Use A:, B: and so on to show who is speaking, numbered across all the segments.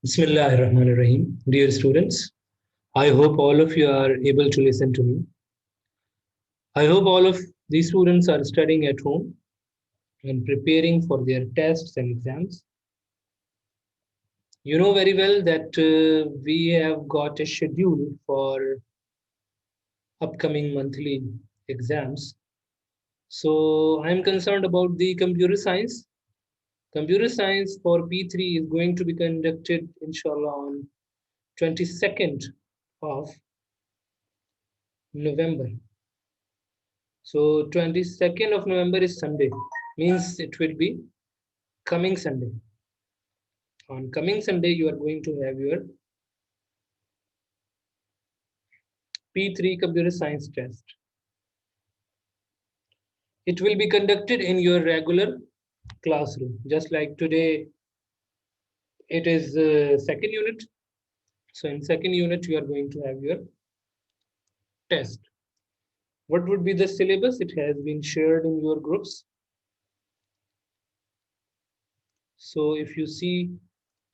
A: Bismillahirrahmanirrahim. Dear students, I hope all of you are able to listen to me. I hope all of these students are studying at home and preparing for their tests and exams. You know very well that we have got a schedule for upcoming monthly exams. So I'm concerned about the computer science. Computer science for P3 is going to be conducted, inshallah, on 22nd of November. So 22nd of November is Sunday, means it will be coming Sunday. On coming Sunday, you are going to have your P3 computer science test. It will be conducted in your regular classroom, just like today it is second unit. So in second unit, you are going to have your test. What would be the syllabus? It has been shared in your groups. So if you see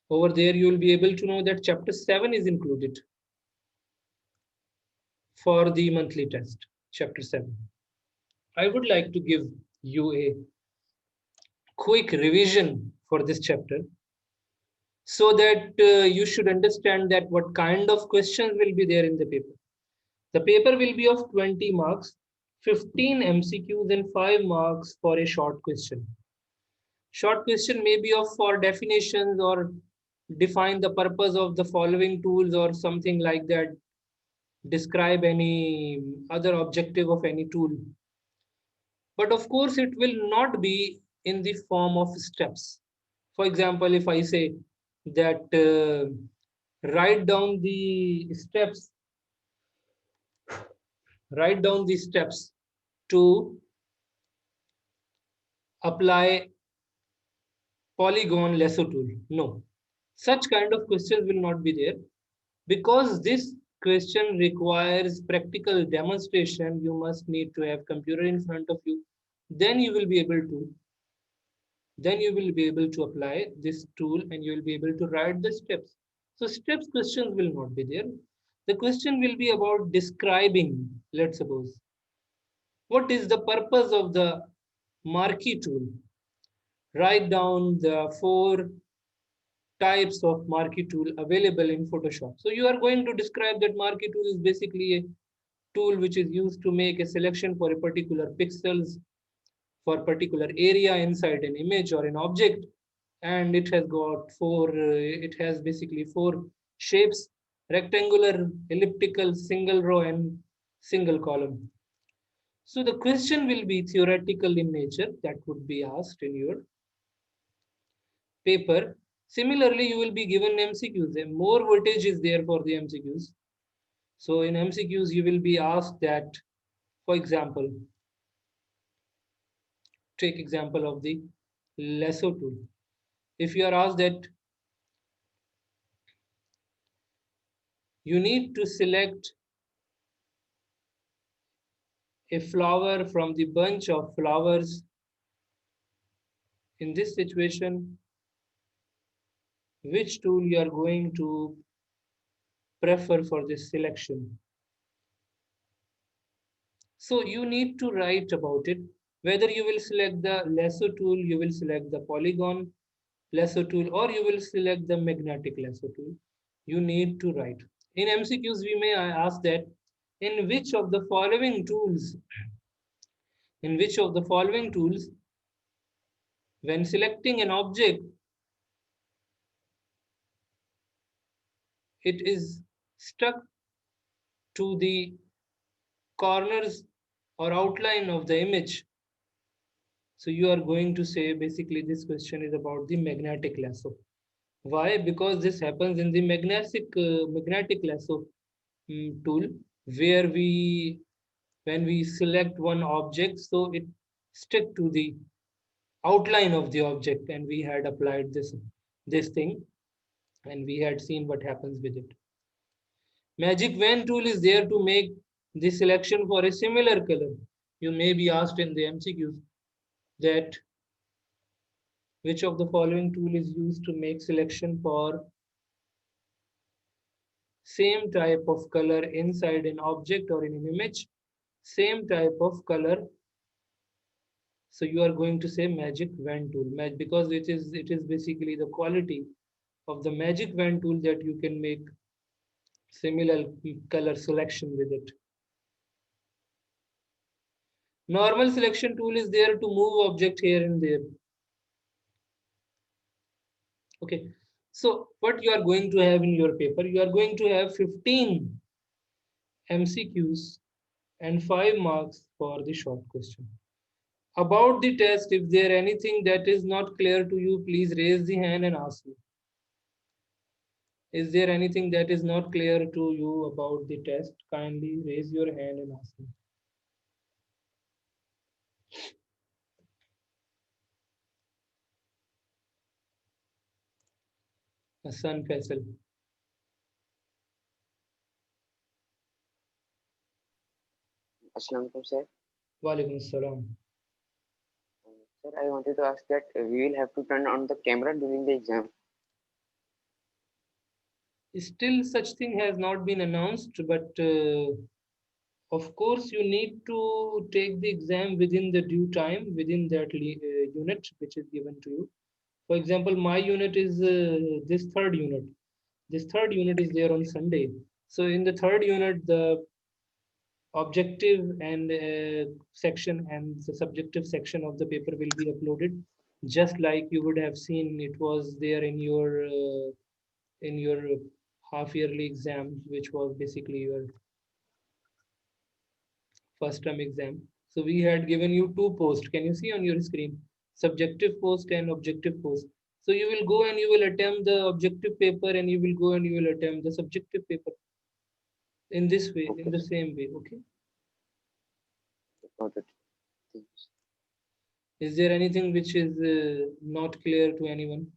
A: over there, you will be able to know that chapter 7 is included for the monthly test, chapter 7. I would like to give you a quick revision for this chapter so that you should understand that what kind of questions will be there in the paper. The paper will be of 20 marks, 15 MCQs and 5 marks for a short question. Short question may be of for definitions or define the purpose of the following tools or something like that. Describe any other objective of any tool. But of course, it will not be in the form of steps. For example, if I say that write down the steps, write down the steps to apply polygon lasso tool. No, such kind of questions will not be there because this question requires practical demonstration. You must need to have computer in front of you. Then you will be able to then you will be able to apply this tool and you will be able to write the steps. So steps questions will not be there. The question will be about describing, let's suppose, what is the purpose of the Marquee tool? Write down the 4 types of Marquee tool available in Photoshop. So you are going to describe that Marquee tool is basically a tool which is used to make a selection for a particular pixels for particular area inside an image or an object, and it has got it has basically 4 shapes: rectangular, elliptical, single row and single column. So the question will be theoretical in nature, that would be asked in your paper. Similarly, you will be given MCQs. More voltage is there for the MCQs. So in MCQs, you will be asked that, for example, take example of the lasso tool. If you are asked that you need to select a flower from the bunch of flowers, in this situation, which tool you are going to prefer for this selection? So you need to write about it. Whether you will select the lasso tool, you will select the polygon lasso tool, or you will select the magnetic lasso tool. You need to write. In MCQs, we may ask that in which of the following tools, in which of the following tools, when selecting an object, it is stuck to the corners or outline of the image. So you are going to say basically this question is about the magnetic lasso. Why? Because this happens in the magnetic lasso tool, where when we select one object, so it stick to the outline of the object, and we had applied this thing, and we had seen what happens with it. Magic Wand tool is there to make the selection for a similar color. You may be asked in the MCQs that which of the following tool is used to make selection for same type of color inside an object or in an image, same type of color. So you are going to say magic wand tool, because it is basically the quality of the magic wand tool that you can make similar color selection with it. Normal selection tool is there to move object here and there. Okay. So what you are going to have in your paper, you are going to have 15 MCQs and 5 marks for the short question. About the test, if there anything that is not clear to you, please raise the hand and ask me. Is there anything that is not clear to you about the test? Kindly raise your hand and ask me. Hassan Faisal.
B: Assalamualaikum, sir.
A: Walaikum Salam.
B: Sir, I wanted to ask that we will have to turn on the camera during the exam.
A: Still, such thing has not been announced, but of course, you need to take the exam within the due time, within that unit which is given to you. For example, my unit is this third unit. This third unit is there on Sunday. So in the third unit, the objective and section and the subjective section of the paper will be uploaded, just like you would have seen it was there in your half yearly exam, which was basically your first term exam. So we had given you two posts. Can you see on your screen? Subjective post and objective post. So you will go and you will attempt the objective paper and you will go and you will attempt the subjective paper in this way, in
B: Okay,
A: the
B: sir.
A: same way. Okay.
B: Got it. Thanks.
A: Is there anything which is not clear to anyone?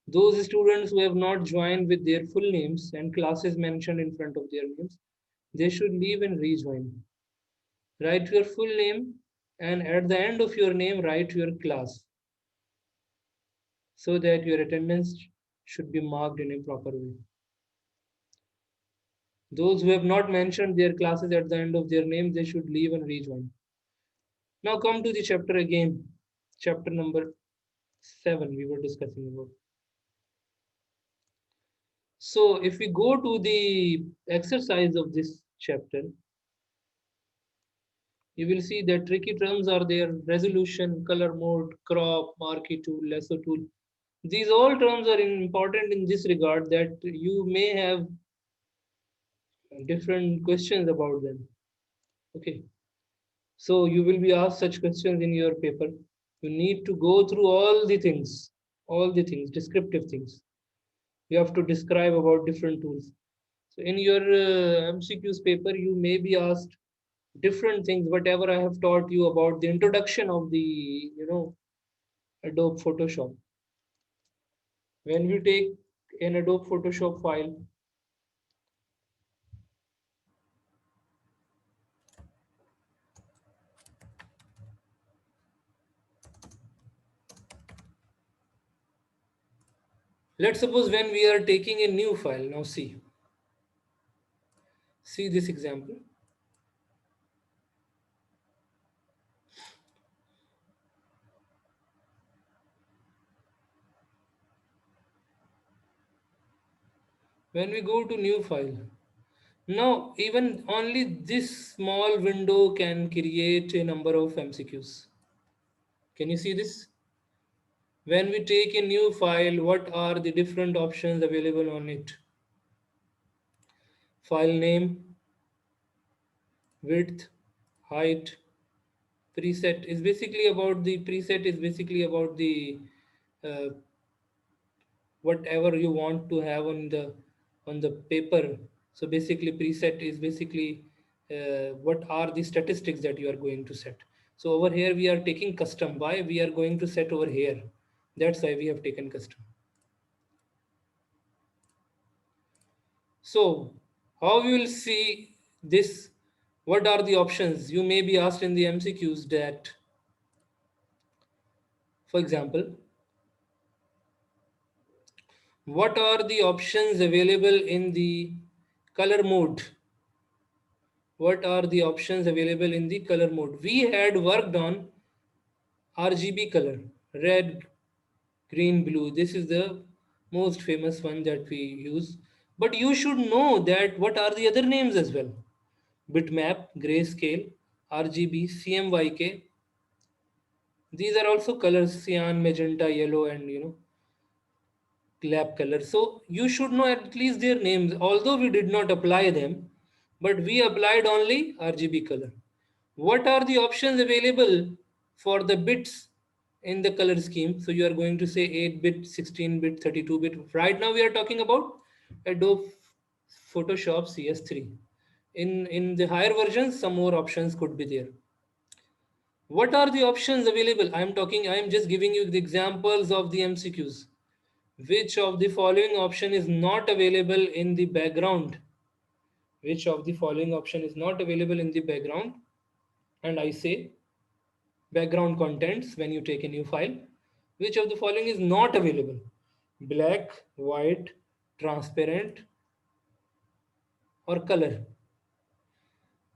A: Those students who have not joined with their full names and classes mentioned in front of their names, they should leave and rejoin. Write your full name and at the end of your name, write your class so that your attendance should be marked in a proper way. Those who have not mentioned their classes at the end of their name, they should leave and rejoin. Now come to the chapter again, chapter number 7 we were discussing about. So if we go to the exercise of this chapter, you will see that tricky terms are there: resolution, color mode, crop, marquee tool, lasso tool. These all terms are important in this regard that you may have different questions about them. Okay. So you will be asked such questions in your paper. You need to go through all the things, descriptive things. You have to describe about different tools. So in your MCQs paper, you may be asked different things, whatever I have taught you about the introduction of the, Adobe Photoshop. When we take an Adobe Photoshop file, let's suppose when we are taking a new file, now see this example. When we go to new file, now even only this small window can create a number of MCQs. Can you see this? When we take a new file, what are the different options available on it? File name, width, height, preset is basically about the uh, whatever you want to have on the paper. So basically preset is basically what are the statistics that you are going to set. So over here we are taking custom. Why we are going to set over here? That's why we have taken custom. So how we will see this? What are the options? You may be asked in the MCQs that, for example, What are the options available in the color mode? What are the options available in the color mode? We had worked on RGB color, red, green, blue. This is the most famous one that we use. But you should know that what are the other names as well. Bitmap, grayscale, RGB, CMYK. These are also colors: cyan, magenta, yellow, and lab color. So you should know at least their names. Although we did not apply them, but we applied only RGB color. What are the options available for the bits in the color scheme? So you are going to say 8-bit, 16-bit, 32-bit. Right now we are talking about Adobe Photoshop CS3. In the higher versions, some more options could be there. What are the options available? I am just giving you the examples of the MCQs. Which of the following option is not available in the background? Which of the following option is not available in the background? And I say background contents when you take a new file. Which of the following is not available? Black, white, transparent, or color?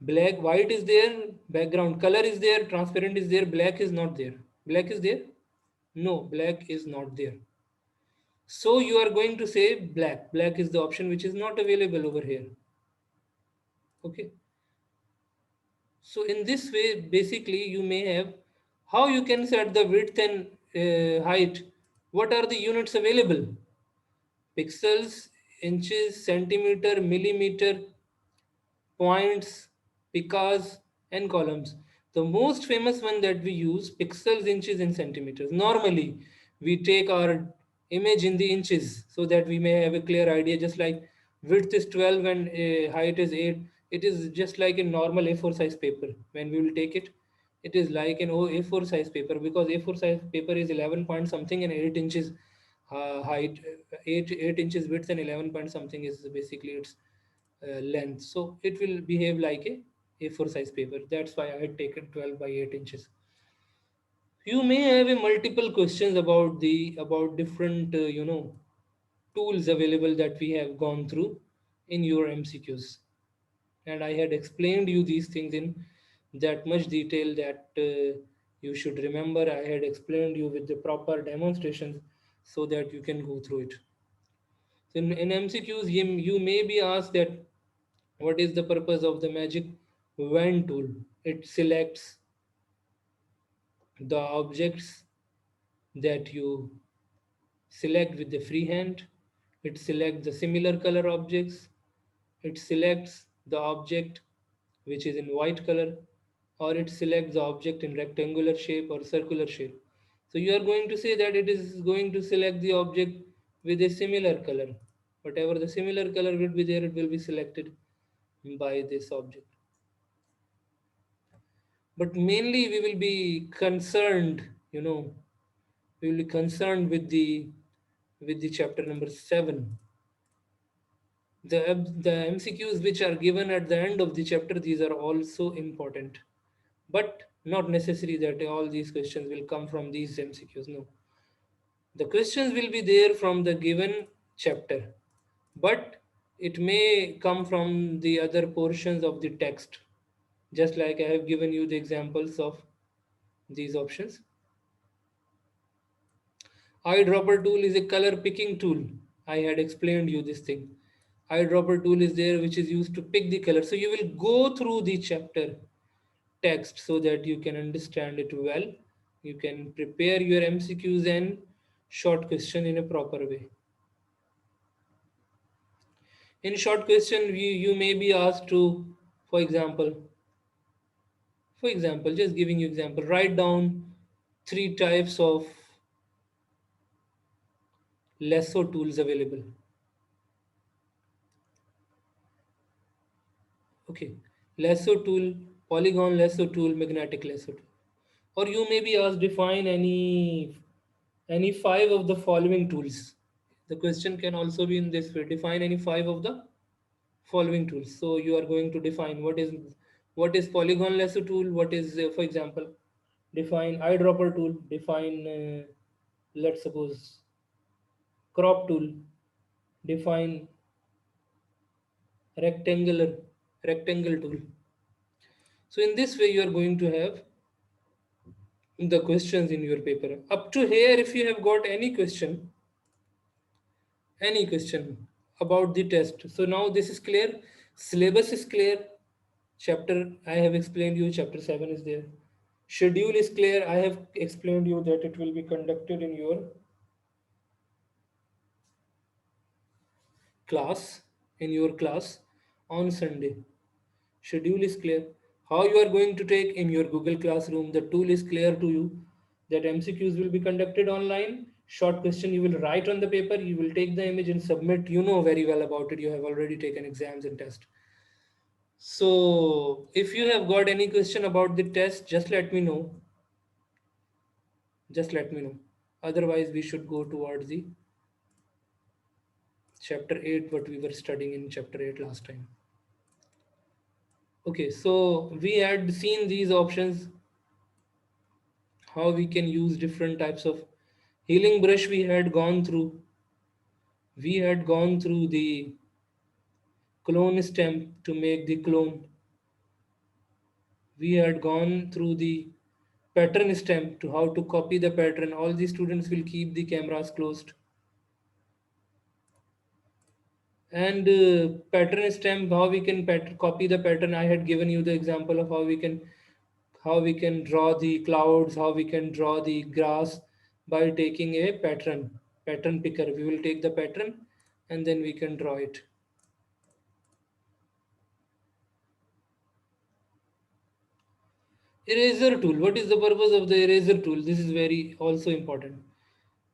A: Black, white is there, background color is there, transparent is there, black is not there. Black is there? No, black is not there. So you are going to say black. Black is the option which is not available over here. Okay. So in this way, basically, you may have how you can set the width and height. What are the units available? Pixels, inches, centimeter, millimeter, points, picas, and columns. The most famous one that we use, pixels, inches, and centimeters. Normally, we take our image in the inches so that we may have a clear idea. Just like width is 12 and height is 8, it is just like a normal A4 size paper. When we will take it, it is like an A4 size paper, because A4 size paper is 11 point something and 8 inches height, 8 inches width, and 11 point something is basically its length. So it will behave like a A4 size paper. That's why I had taken 12 by 8 inches. You may have a multiple questions about the about different tools available that we have gone through in your MCQs, and I had explained you these things in that much detail that you should remember. I had explained you with the proper demonstrations so that you can go through it. So in MCQs, you may be asked that what is the purpose of the magic wand tool? It selects the objects that you select with the free hand. It selects the similar color objects. It selects the object which is in white color, or it selects the object in rectangular shape or circular shape. So you are going to say that it is going to select the object with a similar color. Whatever the similar color will be there, it will be selected by this object. But mainly we will be concerned, we will be concerned with the chapter number 7. The MCQs which are given at the end of the chapter, these are also important, but not necessary that all these questions will come from these MCQs. No, the questions will be there from the given chapter, but it may come from the other portions of the text, just like I have given you the examples of these options. Eyedropper tool is a color picking tool. I had explained you this thing. Eyedropper tool is there which is used to pick the color. So you will go through the chapter text so that you can understand it well. You can prepare your MCQs and short question in a proper way. In short question, you may be asked to, for example, just giving you example, write down 3 types of lasso tools available. Okay, lasso tool, polygon lasso tool, magnetic lasso tool. Or you may be asked define any 5 of the following tools. The question can also be in this way: define any 5 of the following tools. So you are going to define what is polygon lasso tool, what is for example, define eyedropper tool, define let's suppose crop tool, define rectangular rectangle tool. So in this way, you are going to have the questions in your paper. Up to here, if you have got any question about the test. So now this is clear. Syllabus is clear. Chapter I have explained you. Chapter 7 is there. Schedule is clear. I have explained you that it will be conducted in your class on Sunday. Schedule is clear. How you are going to take in your Google Classroom, the tool is clear to you, that MCQs will be conducted online. Short question you will write on the paper, you will take the image and submit. You know very well about it. You have already taken exams and tests. So if you have got any question about the test, just let me know. Just let me know. Otherwise, we should go towards the chapter 8, what we were studying in chapter 8 last time. Okay, so we had seen these options, how we can use different types of healing brush. We had gone through the clone stamp to make the clone. We had gone through the pattern stamp to how to copy the pattern. All the students will keep the cameras closed. And pattern stamp, how we can copy the pattern. I had given you the example of how we can draw the clouds, how we can draw the grass by taking a pattern picker. We will take the pattern and then we can draw it. Eraser tool. What is the purpose of the eraser tool? This is very also important.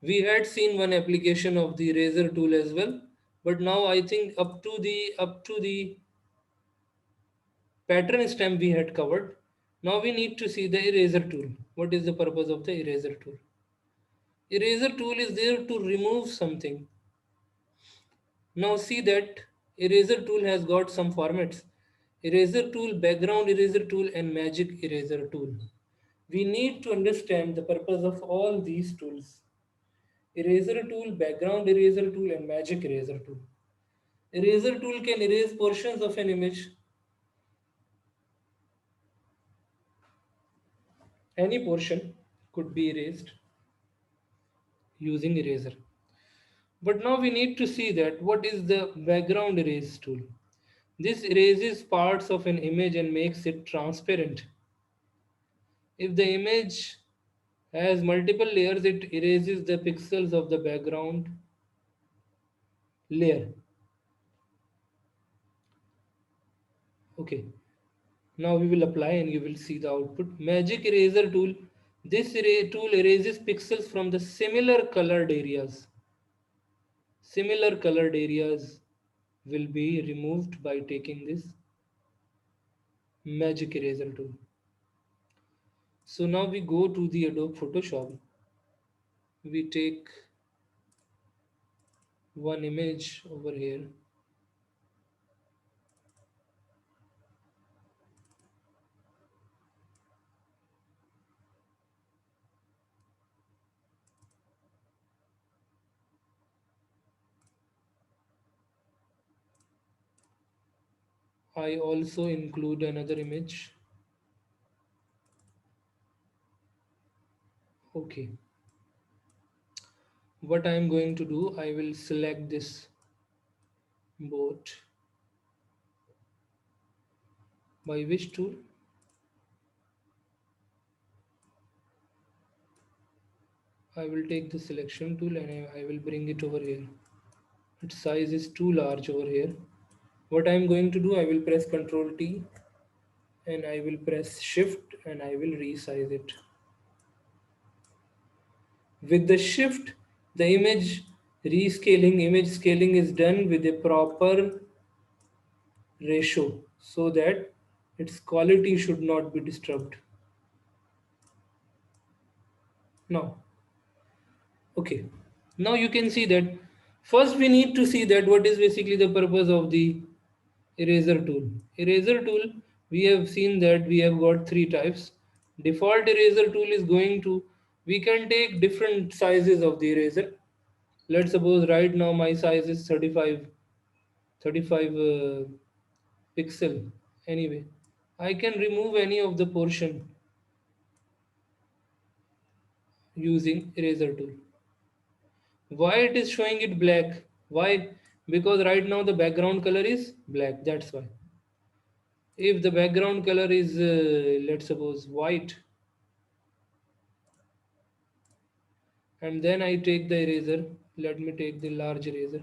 A: We had seen one application of the eraser tool as well, but now I think up to the pattern stamp we had covered. Now we need to see the eraser tool. What is the purpose of the eraser tool? Eraser tool is there to remove something. Now see that eraser tool has got some formats. Eraser tool, background eraser tool and magic eraser tool. We need to understand the purpose of all these tools. Eraser tool, background eraser tool and magic eraser tool. Eraser tool can erase portions of an image. Any portion could be erased using eraser. But now we need to see that what is the background erase tool. This erases parts of an image and makes it transparent. If the image has multiple layers, it erases the pixels of the background layer. Okay, now we will apply and you will see the output. Magic eraser tool. This tool erases pixels from the similar colored areas. Similar colored areas will be removed by taking this magic eraser tool. So now we go to the Adobe Photoshop. We take one image over here. I also include another image. Okay. What I am going to do, I will select this boat. By which tool? I will take the selection tool and I will bring it over here. Its size is too large over here. What I am going to do, I will press Ctrl T and I will press Shift and I will resize it. With the Shift, the image scaling is done with a proper ratio so that its quality should not be disturbed. Now, okay, now you can see that first we need to see that what is basically the purpose of the eraser tool. Eraser tool, we have seen that we have got three types. Default eraser tool is going to, we can take different sizes of the eraser. Let's suppose right now my size is 35 pixel. Anyway, I can remove any of the portion using eraser tool. Why it is showing it black? Why? Because right now the background color is black. That's why. If the background color is, let's suppose, white, and then I take the eraser, let me take the large eraser.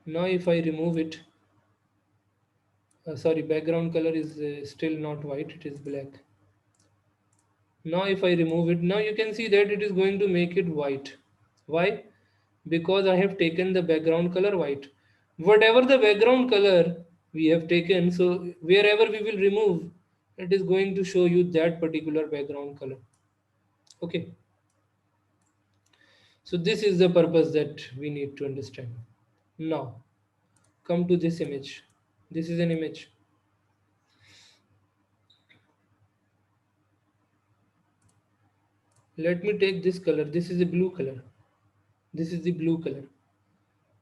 A: Now if I remove it, sorry, background color is still not white, it is black. Now if I remove it, now you can see that it is going to make it white. Why? Because I have taken the background color white. Whatever the background color we have taken, so wherever we will remove, it is going to show you that particular background color. Okay. So this is the purpose that we need to understand. Now, come to this image. This is an image. Let me take this color. This is a blue color. This is the blue color.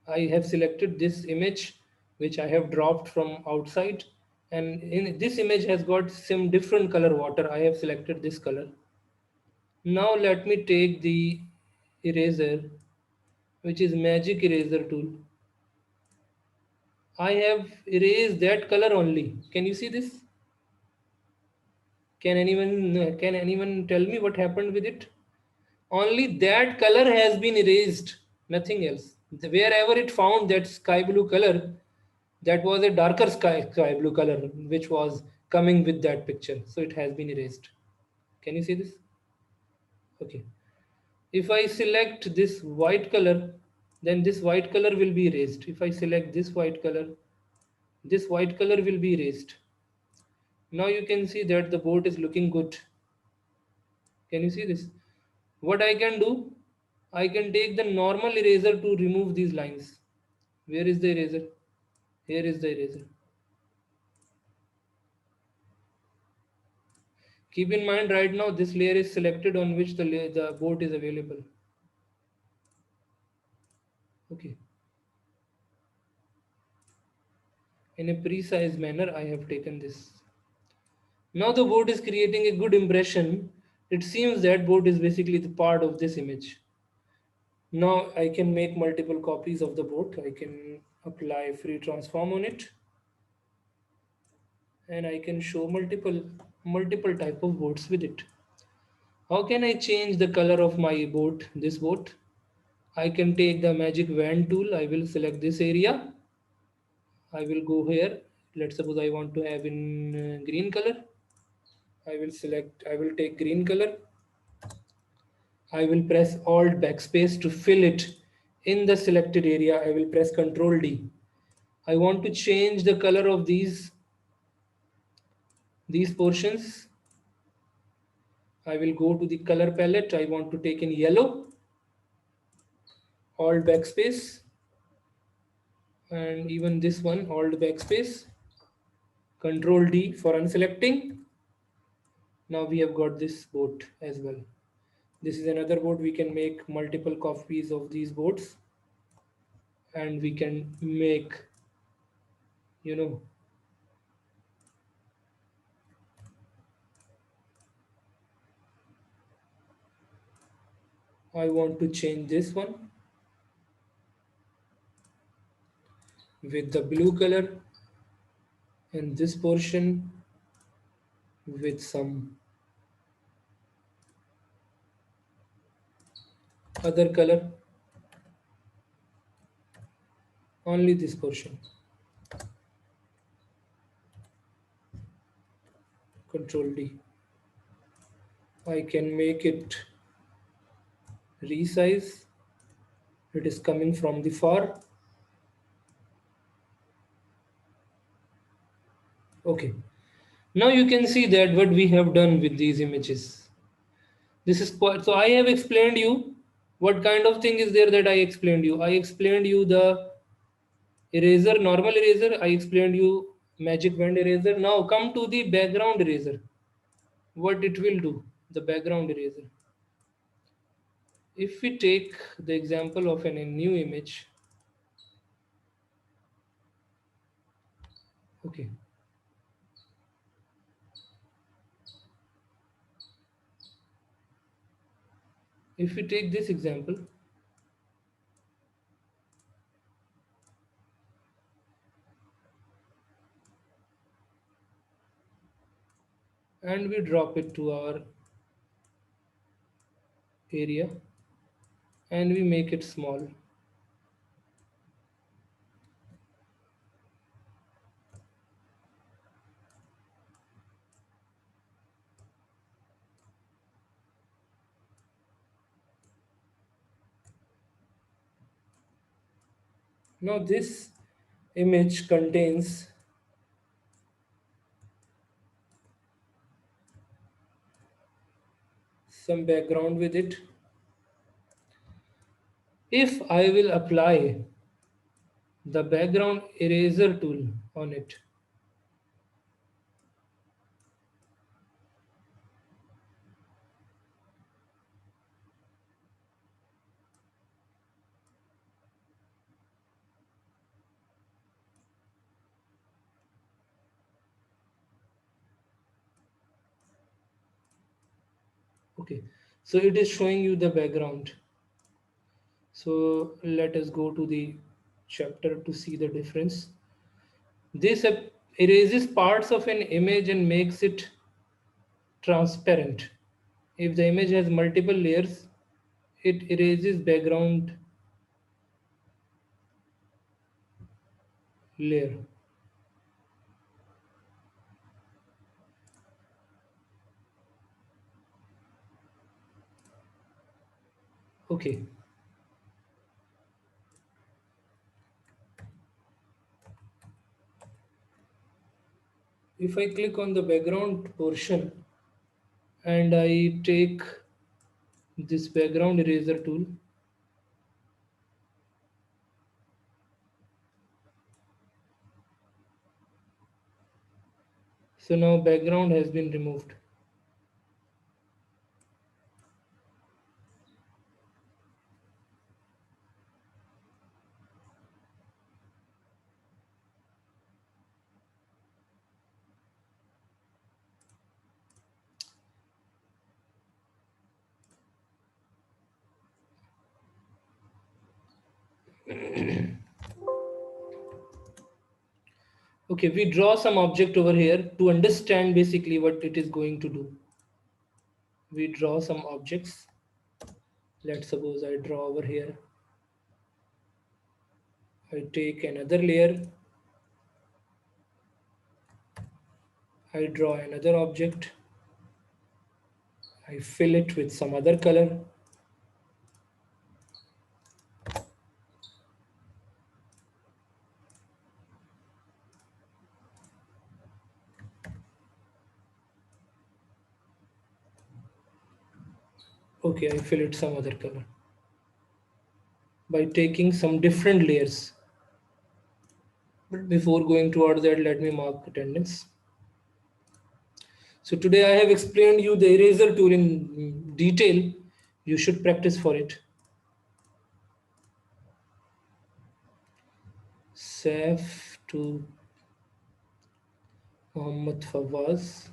A: I have selected this image which I have dropped from outside, and in this image has got some different color water. I have selected this color. Now let me take the eraser, which is magic eraser tool. I have erased that color only. Can you see this? Can anyone tell me what happened with it? Only that color has been erased, nothing else. Wherever it found that sky blue color, that was a darker sky blue color which was coming with that picture. So it has been erased. Can you see this? Okay. If I select this white color, then this white color will be erased. If I select this white color will be erased. Now you can see that the boat is looking good. Can you see this? What I can do, I can take the normal eraser to remove these lines. Where is the eraser? Here is the eraser. Keep in mind right now this layer is selected on which the boat is available. Okay. In a precise manner, I have taken this. Now the boat is creating a good impression. It seems that boat is basically the part of this image. Now I can make multiple copies of the boat. I can apply free transform on it, and I can show multiple type of boats with it. How can I change the color of my boat, this boat? I can take the magic wand tool. I will select this area. I will go here. Let's suppose I want to have in green color. I will take green color. I will press Alt backspace to fill it in the selected area. I will press Ctrl D. I want to change the color of these portions. I will go to the color palette. I want to take in yellow. Alt backspace. And even this one, Alt backspace. Ctrl D for unselecting. Now we have got this boat as well. This is another boat. We can make multiple copies of these boats, and we can make, you know, I want to change this one with the blue color and this portion with some other color, only this portion. Control D. I can make it resize. It is coming from the far. Okay. Now you can see that what we have done with these images. This is quite, so I have explained you what kind of thing is there that I explained you. I explained you the eraser, normal eraser. I explained you magic wand eraser. Now come to the background eraser. What it will do, the background eraser. If we take the example of a new image, okay, if we take this example, and we drop it to our area and we make it small. Now this image contains some background with it. If I will apply the background eraser tool on it, okay, so it is showing you the background. So let us go to the chapter to see the difference. This erases parts of an image and makes it transparent. If the image has multiple layers, it erases background layer. Okay. If I click on the background portion and I take this background eraser tool, so now background has been removed. Okay, we draw some object over here to understand basically what it is going to do. We draw some objects. Let's suppose I draw over here. I take another layer. I draw another object. I fill it with some other color. Okay, I fill it some other color by taking some different layers. But before going toward that, let me mark attendance. So today I have explained you the eraser tool in detail. You should practice for it. Saf to Mohammed Fawaz.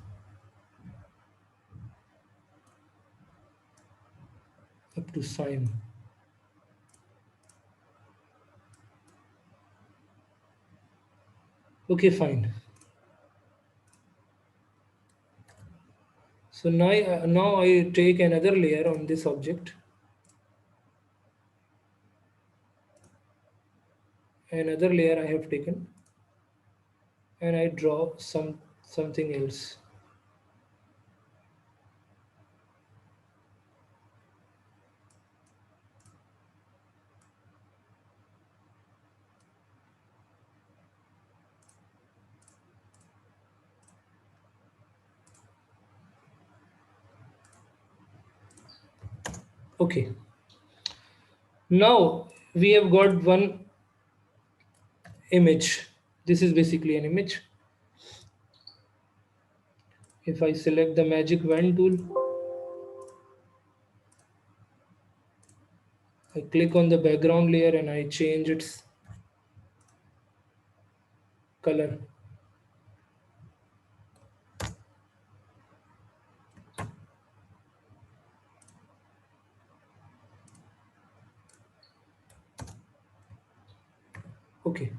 A: Up to Saim. Okay, fine. So now I take another layer on this object. Another layer I have taken. And I draw something else. Okay. Now we have got one image. This is basically an image. If I select the magic wand tool, I click on the background layer and I change its color. Okay.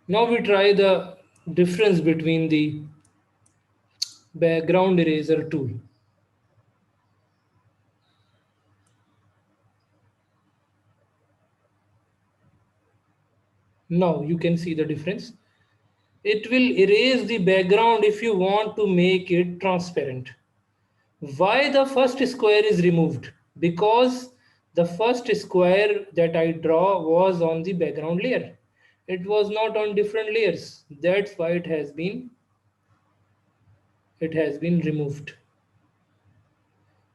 A: Now we try the difference between the background eraser tool. Now you can see the difference. It will erase the background if you want to make it transparent. Why the first square is removed? Because the first square that I draw was on the background layer. It was not on different layers. That's why it has been removed.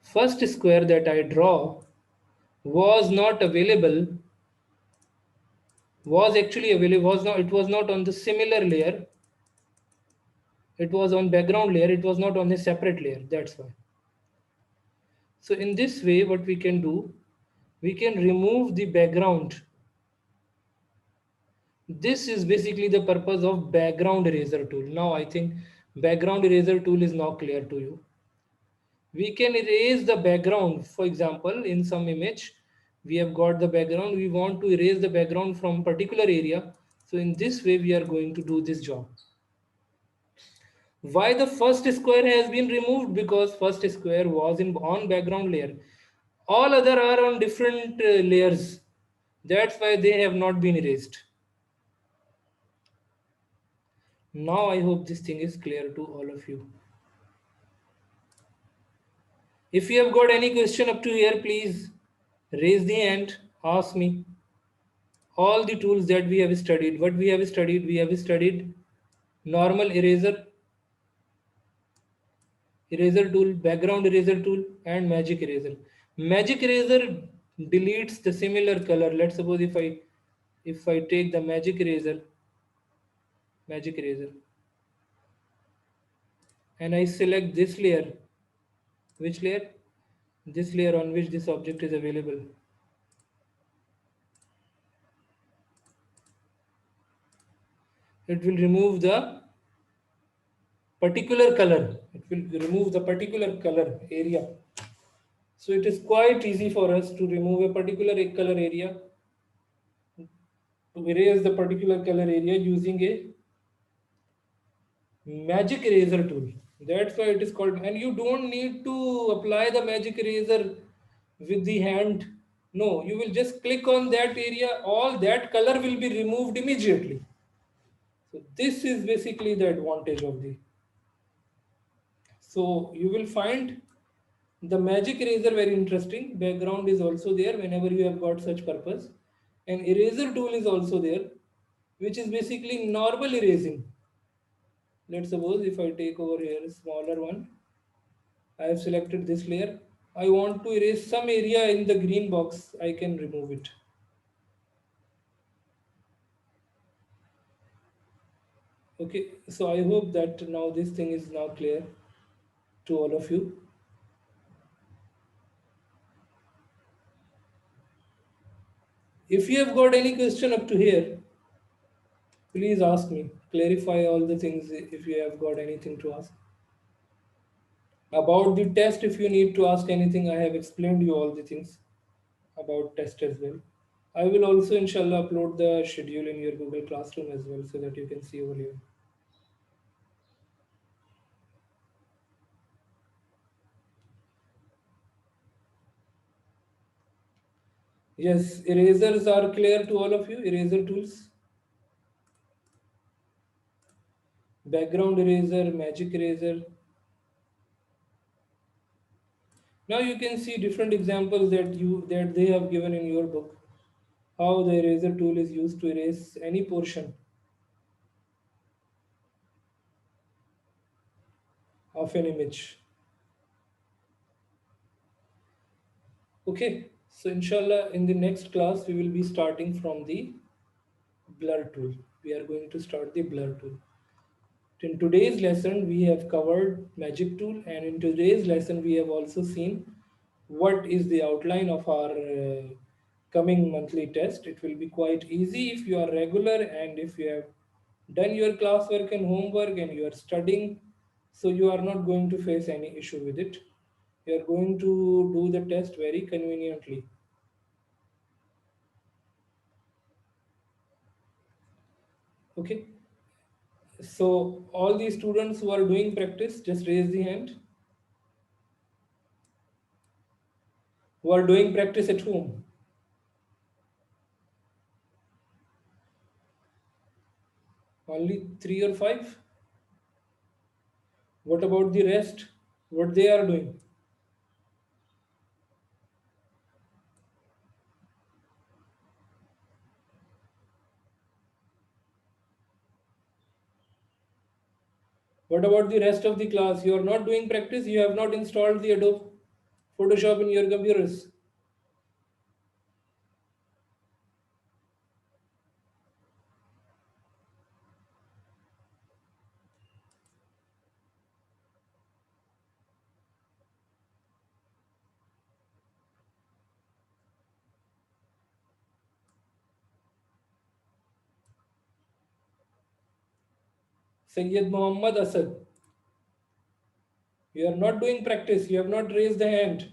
A: First square that I draw was not available, was actually available, was not, it was not on the similar layer. It was on background layer, it was not on a separate layer. That's why. So in this way, what we can do, we can remove the background. This is basically the purpose of background eraser tool. Now I think background eraser tool is now clear to you. We can erase the background. For example, in some image, we have got the background. We want to erase the background from particular area. So in this way, we are going to do this job. Why the first square has been removed? Because first square was on background layer. All other are on different layers. That's why they have not been erased. Now I hope this thing is clear to all of you. If you have got any question up to here, please raise the hand, ask me. All the tools that we have studied, what we have studied normal eraser tool, background eraser tool, and magic eraser. Magic eraser deletes the similar color. Let's suppose if I take the magic eraser, and I select this layer, which layer? This layer on which this object is available. It will remove the particular color. It will remove the particular color area. So it is quite easy for us to remove a particular color area, to erase the particular color area using a magic eraser tool. That's why it is called, and you don't need to apply the magic eraser with the hand. No, you will just click on that area, all that color will be removed immediately. So this is basically the advantage of the. So you will find the magic eraser very interesting. Background is also there whenever you have got such purpose. And eraser tool is also there, which is basically normal erasing. Let's suppose if I take over here a smaller one, I have selected this layer. I want to erase some area in the green box, I can remove it. Okay, so I hope that now this thing is now clear to all of you. If you have got any question up to here, please ask me. Clarify all the things if you have got anything to ask. About the test, if you need to ask anything, I have explained you all the things about test as well. I will also inshallah upload the schedule in your Google Classroom as well so that you can see over here. Yes, erasers are clear to all of you, eraser tools. Background eraser, magic eraser. Now you can see different examples that they have given in your book. How the eraser tool is used to erase any portion of an image. Okay, so inshallah in the next class we will be starting from the blur tool. We are going to start the blur tool. In today's lesson we have covered magic tool, and in today's lesson we have also seen what is the outline of our coming monthly test. It will be quite easy if you are regular and if you have done your classwork and homework and you are studying, so you are not going to face any issue with it. You are going to do the test very conveniently. Okay, so all the students who are doing practice, just raise the hand. Who are doing practice at home? Only three or five? What about the rest? What they are doing? What about the rest of the class? You are not doing practice, you have not installed the Adobe Photoshop in your computers. Sayyid Muhammad Asad, you are not doing practice, you have not raised the hand.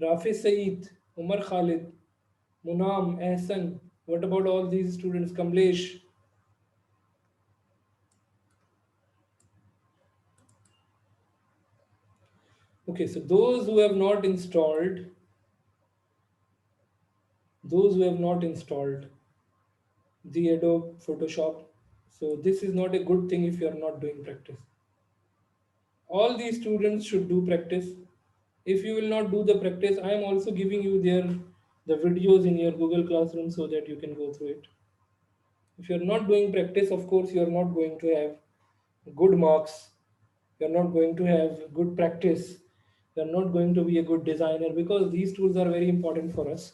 A: Rafi Saeed, Umar Khalid, Munam, Ehsan, what about all these students? Kamlesh. Okay, so those who have not installed the Adobe Photoshop, so this is not a good thing if you are not doing practice. All these students should do practice. If you will not do the practice, I am also giving you the videos in your Google Classroom so that you can go through it. If you're not doing practice, of course, you're not going to have good marks. You're not going to have good practice. You're not going to be a good designer because these tools are very important for us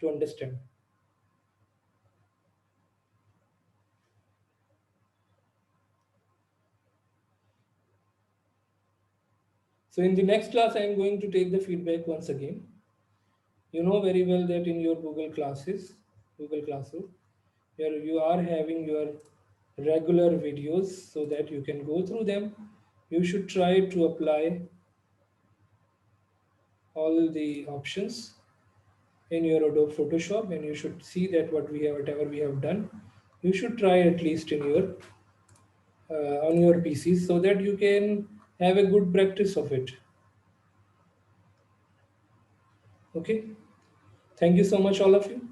A: to understand. So in the next class, I am going to take the feedback once again. You know very well that in your Google Classroom, you are having your regular videos so that you can go through them. You should try to apply all the options in your Adobe Photoshop and you should see that whatever we have done, you should try at least in your on your PCs so that you can have a good practice of it. Okay. Thank you so much, all of you.